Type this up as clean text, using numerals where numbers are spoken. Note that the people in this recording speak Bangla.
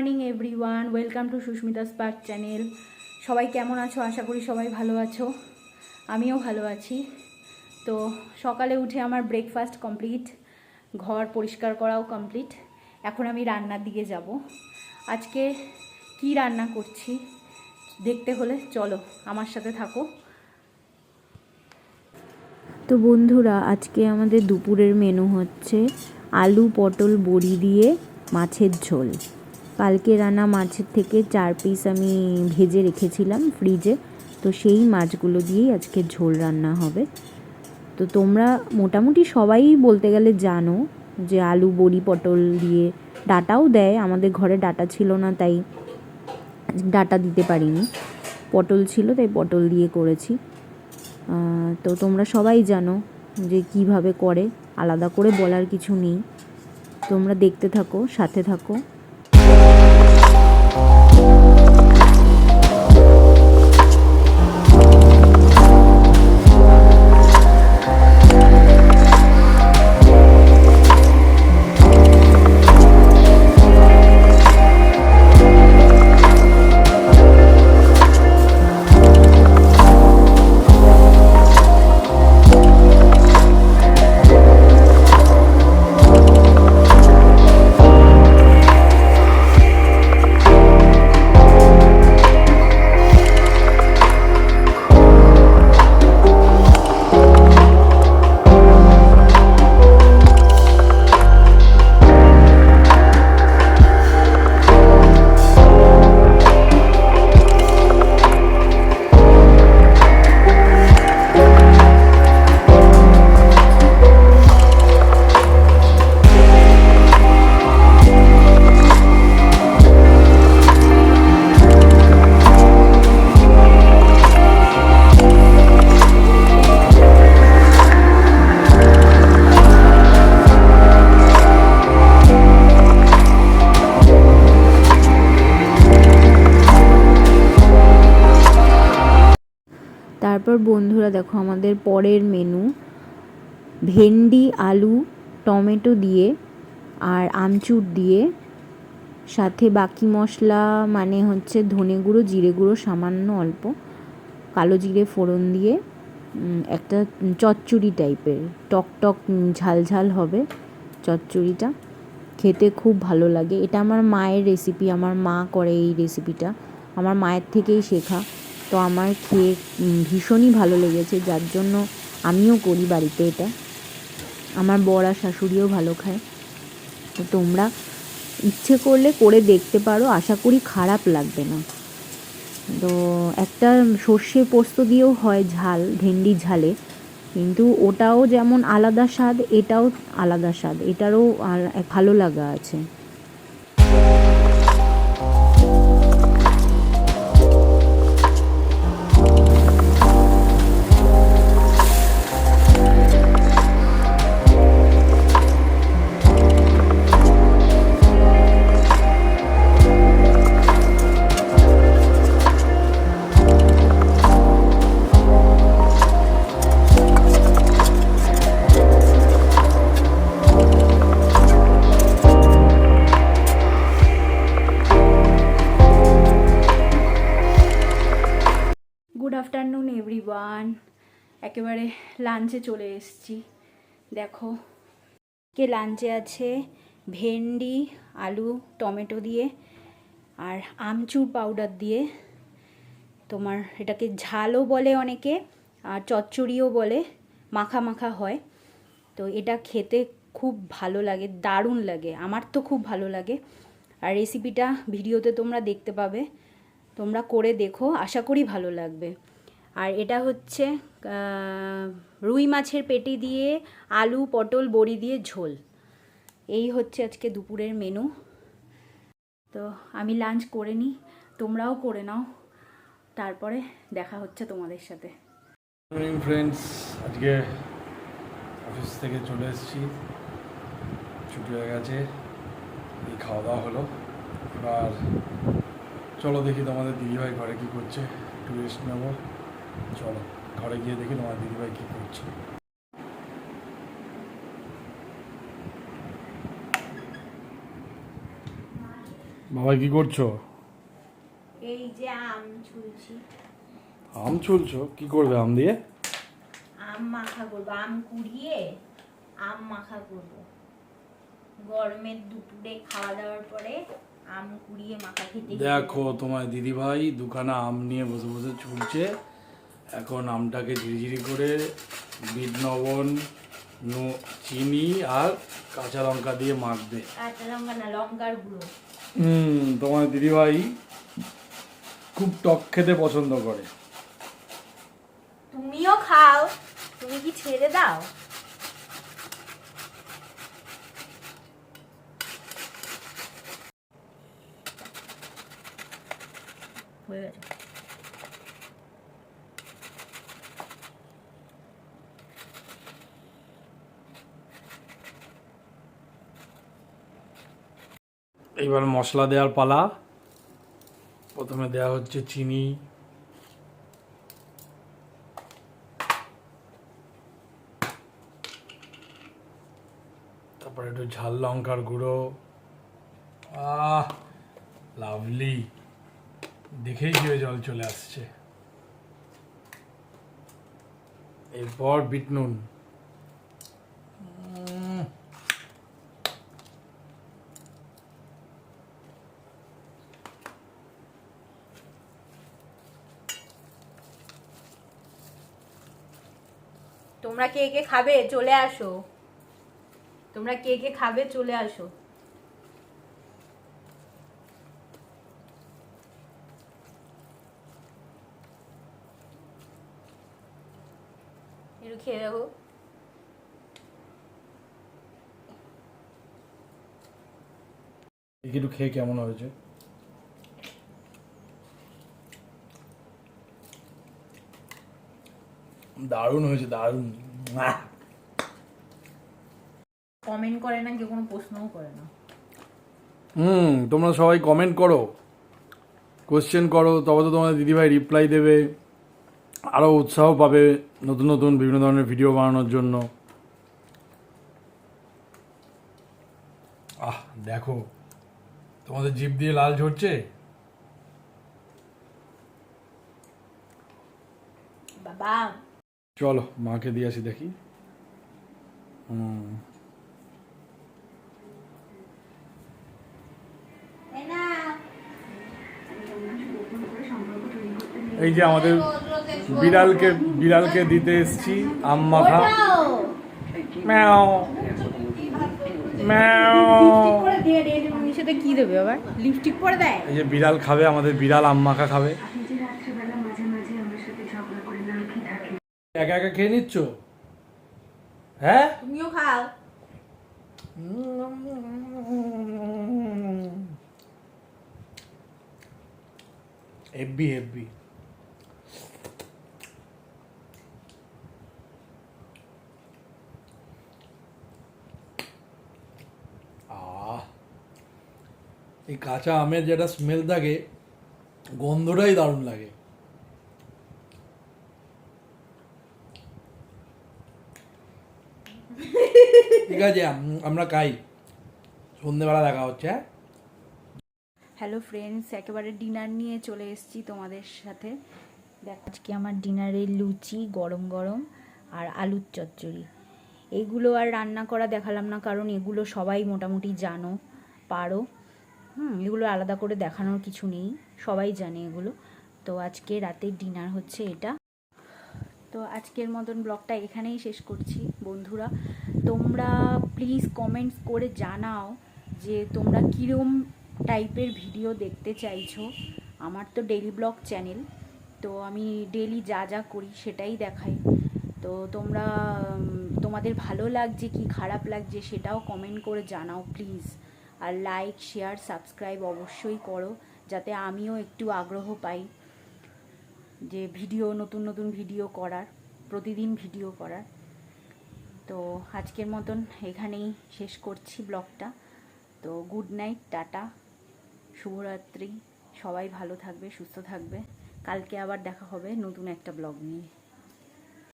Morning everyone, welcome to Sushmita spark channel. সবাই কেমন আছো? আশা করি সবাই ভালো আছো, আমিও ভালো আছি। তো সকালে উঠে আমার ব্রেকফাস্ট কমপ্লিট, ঘর পরিষ্কার করাও কমপ্লিট। এখন আমি রান্নার দিকে যাব। আজকে কি রান্না করছি দেখতে হলে চলো আমার সাথে থাকো। তো বন্ধুরা, আজকে আমাদের দুপুরের মেনু হচ্ছে আলু পটল বড়ি দিয়ে মাছের ঝোল। কালকে রান্না মাছের থেকে 4 পিস আমি ভেজে রেখেছিলাম ফ্রিজে, তো সেই মাছগুলো দিয়েই আজকে ঝোল রান্না হবে। তো তোমরা মোটামুটি সবাই বলতে গেলে জানো যে আলু বড়ি পটল দিয়ে ডাঁটাও দেয়। আমাদের ঘরে ডাঁটা ছিল না, তাই ডাঁটা দিতে পারিনি। পটল ছিল তাই পটল দিয়ে করেছি। তো তোমরা সবাই জানো যে কিভাবে করে, আলাদা করে বলার কিছু নেই। তোমরা দেখতে থাকো, সাথে থাকো। তারপর বন্ধুরা দেখো, আমাদের পরের মেনু ভেন্ডি আলু টমেটো দিয়ে আর আমচুর দিয়ে, সাথে বাকি মশলা মানে হচ্ছে ধনে গুঁড়ো জিরে গুঁড়ো সামান্য অল্প, কালো জিরে ফোড়ন দিয়ে একটা চচ্চড়ি টাইপের টক টক ঝাল ঝাল হবে চচ্চড়িটা। খেতে খুব ভালো লাগে। এটা আমার মায়ের রেসিপি, আমার মা করে এই রেসিপিটা, আমার মায়ের থেকেই শেখা। তো আমার খেয়ে ভীষণই ভালো লেগেছে, যার জন্য আমিও করি বাড়িতে এটা। আমার বর আর শাশুড়িও ভালো খায়। তো তোমরা ইচ্ছে করলে করে দেখতে পারো, আশা করি খারাপ লাগবে না। তো একটা সর্ষে পোস্ত দিয়েও হয় ঝাল, ভেন্ডি ঝালে, কিন্তু ওটাও যেমন আলাদা স্বাদ, এটাও আলাদা স্বাদ, এটারও ভালো লাগা আছে। গুড আফটারনুন এভরিওয়ান, একেবারে লাঞ্চে চলে এসেছি। দেখো কে লাঞ্চে আছে ভেন্ডি আলু টমেটো দিয়ে আর আমচুর পাউডার দিয়ে। তোমার এটাকে ঝালও বলে অনেকে, আর চচ্চড়িও বলে, মাখা মাখা হয়। তো এটা খেতে খুব ভালো লাগে, দারুণ লাগে, আমার তো খুব ভালো লাগে। আর রেসিপিটা ভিডিওতে তোমরা দেখতে পাবে, তোমরা করে দেখো, আশা করি ভালো লাগবে। আর এটা হচ্ছে রুই মাছের পেটি দিয়ে আলু পটল বড়ি দিয়ে ঝোল। এই হচ্ছে আজকে দুপুরের মেনু। তো আমি লাঞ্চ করে নিই, তোমরাও করে নাও, তারপরে দেখা হচ্ছে তোমাদের সাথে। মর্নিং ফ্রেন্ডস, আজকে অফিস থেকে চলে এসেছি, ছুটি হয়ে গেছে, এই খাওয়া দাওয়া হলো। এবার চলো দেখি তোমাদের দিদিভাই ঘরে কী করছে, একটু রেস্ট নেবো। চলো ঘরে গিয়ে দেখি তোমার দিদিভাই কী করছে। বাবা কি করছো? এই যে আম ছুলছি। আম ছুলছো? কি করবে আম দিয়ে? আম মাখা করবো, আম কুড়িয়ে আম মাখা করবো। গরমের দুপুরে খাওয়া দাওয়ার পরে আম কুড়িয়ে মাখা খেতে। দেখো তোমার দিদিভাই দুখানা আম নিয়ে বসে বসে ছুলছে। এখন আমটাকে ঝিরিঝিরি করে বিট লবণ, চিনি আর কাঁচা লঙ্কা দিয়ে মাখবে। কাঁচা লঙ্কা না, লঙ্কার গুঁড়ো। তোমার দিদিভাই খুব টক খেতে পছন্দ করে। তুমিও খাও, তুমি কি ছেড়ে দাও? হয়ে গেছে। এইবার মশলা দেওয়ার পালা। প্রথমে দেওয়া হচ্ছে চিনি, তারপরে একটু ঝাল লঙ্কার গুঁড়ো। লাভলি, দেখেই জিভে জল চলে আসছে। এরপর বিট নুন। তোমরা কে কে খাবে চলে আসো, তোমরা কে কে খাবে চলে আসো। একটু খেয়ে দেখো। একটু খেয়ে কেমন হয়েছে? দারুণ হয়েছে, দারুণ। কমেন্ট করে না, কেউ কোনো প্রশ্নও করে না। তোমরা সবাই কমেন্ট করো, কোশ্চেন করো, তবে তো তোমাদের দিদিভাই রিপ্লাই দেবে, আরও উৎসাহ পাবে নতুন নতুন বিভিন্ন ধরনের ভিডিও বানানোর জন্য। দেখো তোমাদের জিভ দিয়ে লাল ঝরছে। বাবা চলো মাকে দিয়ে আসি দেখি। এই যে আমাদের বিড়ালকে দিতে এসছি আম মাখা। ম্যাও ম্যাও। সেটা কি দেবে আবার? লিপস্টিক পরে দেয়? এই যে বিড়াল খাবে, আমাদের বিড়াল আম মাখা খাবে। একা একা খেয়ে নিচ্ছ? হ্যাঁ, তুমিও খাও। হেব্বি হেব্বি। এই কাঁচা আমের যেটা স্মেল থাকে, গন্ধটাই দারুণ লাগে। ঠিক আছে, আমরা খাই, সন্ধ্যেবেলা দেখা হচ্ছে। হ্যালো ফ্রেন্ডস, একেবারে ডিনার নিয়ে চলে এসেছি তোমাদের সাথে। দেখো আজকে আমার ডিনারে লুচি গরম গরম আর আলুর চচ্চড়ি। এগুলো আর রান্না করা দেখালাম না, কারণ এগুলো সবাই মোটামুটি জানো, পারো। এগুলো আলাদা করে দেখানোর কিছু নেই, সবাই জানে এগুলো। তো আজকে রাতের ডিনার হচ্ছে এটা। তো আজকের মতন ব্লগটা এখানেই শেষ করছি বন্ধুরা। তোমরা প্লিজ কমেন্টস করে জানাও যে তোমরা কীরকম টাইপের ভিডিও দেখতে চাইছো। আমার তো ডেইলি ব্লগ চ্যানেল, তো আমি ডেইলি যা যা করি সেটাই দেখাই। তো তোমরা তোমাদের ভালো লাগছে কি খারাপ লাগছে সেটাও কমেন্ট করে জানাও প্লিজ। আর লাইক শেয়ার সাবস্ক্রাইব অবশ্যই করো, যাতে আমিও একটু আগ্রহ পাই যে ভিডিও, নতুন নতুন ভিডিও করার, প্রতিদিন ভিডিও করার। তো আজকের মতন এখানেই শেষ করছি ব্লগটা। তো গুড নাইট, টাটা, শুভরাত্রি। সবাই ভালো থাকবে, সুস্থ থাকবে। কালকে আবার দেখা হবে নতুন একটা ব্লগ নিয়ে।